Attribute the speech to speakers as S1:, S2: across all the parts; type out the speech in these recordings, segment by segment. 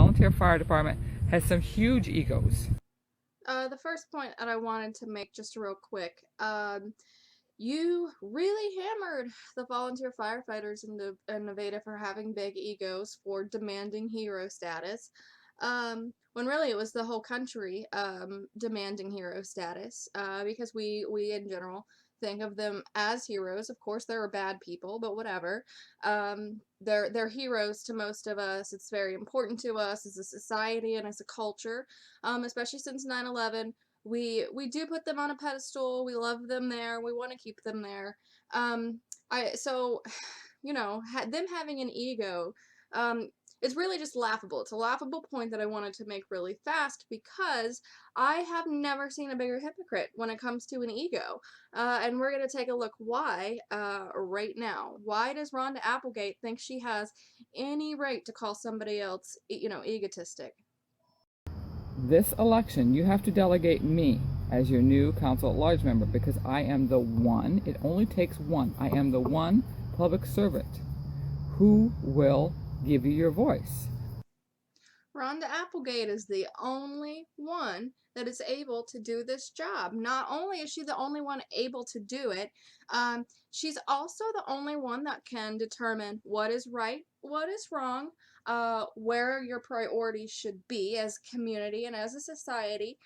S1: volunteer fire department has some huge egos.
S2: The first point that I wanted to make just real quick, you really hammered the volunteer firefighters in Nevada for having big egos, for demanding hero status, when really it was the whole country demanding hero status, because we in general think of them as heroes. Of course, there are bad people, but whatever. They're heroes to most of us. It's very important to us as a society and as a culture, especially since 9/11. We do put them on a pedestal. We love them there. We want to keep them there. I so them having an ego, um, it's really just laughable. It's a laughable point that I wanted to make really fast, because I have never seen a bigger hypocrite when it comes to an ego. And we're going to take a look why right now. Why does Rhonda Applegate think she has any right to call somebody else, egotistic?
S1: This election, you have to delegate me as your new council at large member, because I am the one, it only takes one, I am the one public servant who will give you your voice.
S2: Rhonda Applegate is the only one that is able to do this job. Not only is she the only one able to do it, she's also the only one that can determine what is right, what is wrong, where your priorities should be as a community and as a society,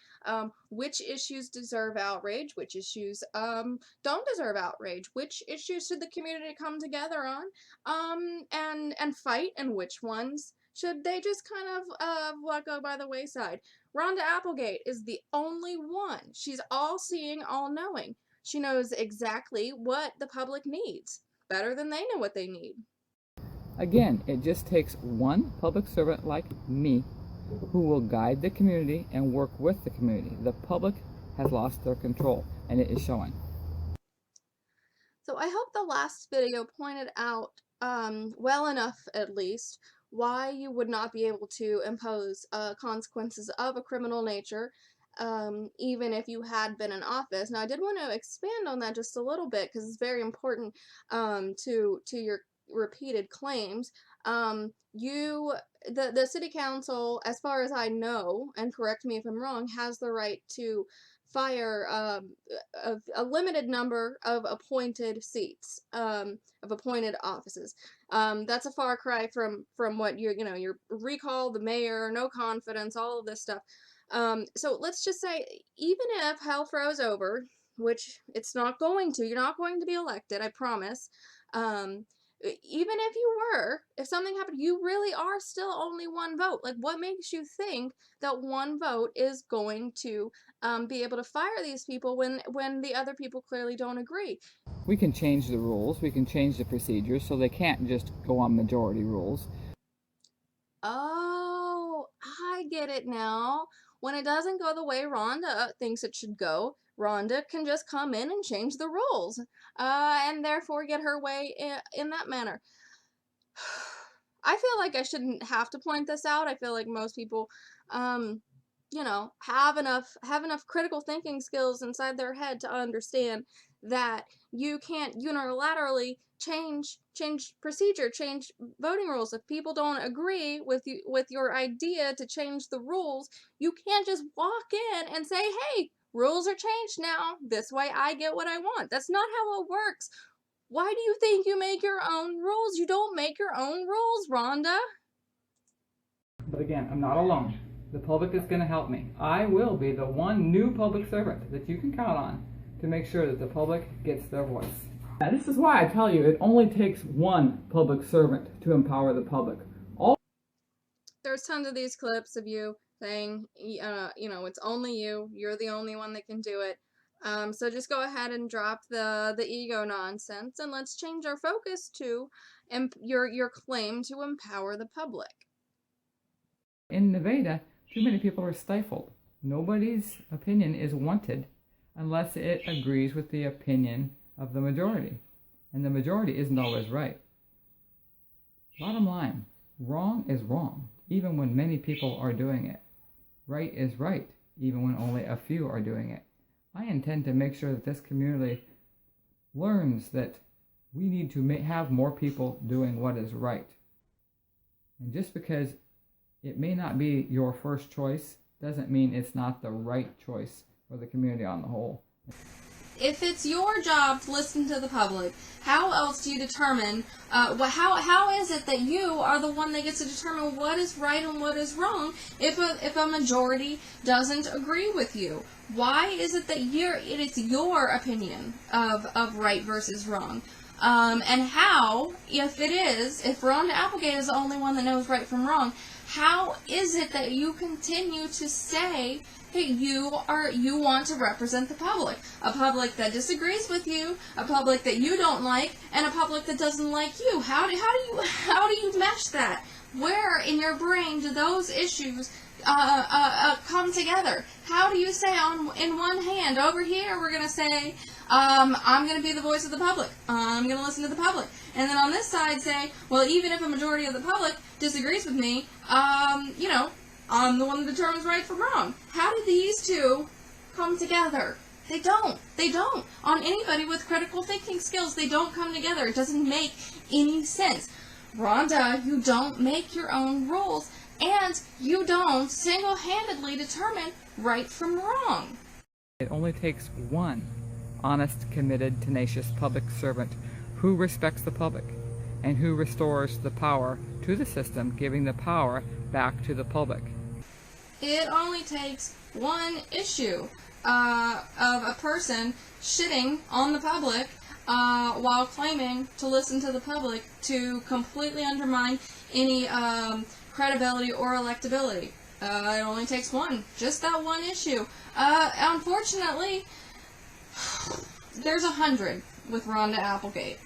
S2: which issues deserve outrage, which issues don't deserve outrage, which issues should the community come together on, and fight, and which ones should they just kind of let go by the wayside. Rhonda Applegate is the only one. She's all-seeing, all-knowing. She knows exactly what the public needs, better than they know what they need.
S1: Again, it just takes one public servant like me who will guide the community and work with the community. The public has lost their control, and it is showing.
S2: So I hope the last video pointed out, well enough at least, why you would not be able to impose consequences of a criminal nature, even if you had been in office. Now, I did want to expand on that just a little bit, because it's very important to your repeated claims. The city council, as far as I know, and correct me if I'm wrong, has the right to fire a limited number of appointed seats, of appointed offices. That's a far cry from what your recall, the mayor, no confidence, all of this stuff. So let's just say, even if hell froze over, which it's not going to, you're not going to be elected, I promise. Even if you were, if something happened, you really are still only one vote. Like, what makes you think that one vote is going to be able to fire these people when the other people clearly don't agree?
S1: We can change the rules, we can change the procedures, so they can't just go on majority rules.
S2: Oh, I get it now. When it doesn't go the way Rhonda thinks it should go, Rhonda can just come in and change the rules, and therefore get her way in that manner. I feel like I shouldn't have to point this out. I feel like most people, have enough critical thinking skills inside their head to understand that you can't unilaterally change procedure, change voting rules. If people don't agree with your idea to change the rules, you can't just walk in and say, "Hey, rules are changed now. This way I get what I want." That's not how it works. Why do you think you make your own rules? You don't make your own rules, Rhonda.
S1: But again, I'm not alone. The public is going to help me. I will be the one new public servant that you can count on to make sure that the public gets their voice. Now, this is why I tell you it only takes one public servant to empower the public.
S2: There's tons of these clips of you saying, it's only you. You're the only one that can do it. So just go ahead and drop the ego nonsense, and let's change our focus to your claim to empower the public.
S1: In Nevada, too many people are stifled. Nobody's opinion is wanted unless it agrees with the opinion of the majority. And the majority isn't always right. Bottom line, wrong is wrong, even when many people are doing it. Right is right, even when only a few are doing it. I intend to make sure that this community learns that we need to have more people doing what is right. And just because It may not be your first choice, doesn't mean it's not the right choice for the community on the whole.
S2: If it's your job to listen to the public, how else do you determine, how is it that you are the one that gets to determine what is right and what is wrong if a majority doesn't agree with you? Why is it that it is your opinion of right versus wrong? And how, if Rhonda Applegate is the only one that knows right from wrong, how is it that you continue to say that you want to represent the public? A public that disagrees with you, a public that you don't like, and a public that doesn't like you. How do you match that? Where in your brain do those issues come together? How do you say in one hand, over here we're going to say, I'm going to be the voice of the public, I'm going to listen to the public, and then on this side say, well, even if a majority of the public disagrees with me, I'm the one that determines right from wrong. How do these two come together? They don't. They don't. On anybody with critical thinking skills, they don't come together. It doesn't make any sense. Rhonda, you don't make your own rules, and you don't single-handedly determine right from wrong.
S1: It only takes one honest, committed, tenacious public servant who respects the public and who restores the power to the system, giving the power back to the public.
S2: It only takes one issue of a person shitting on the public while claiming to listen to the public to completely undermine any credibility or electability. It only takes one. Just that one issue. Unfortunately, there's 100 with Rhonda Applegate.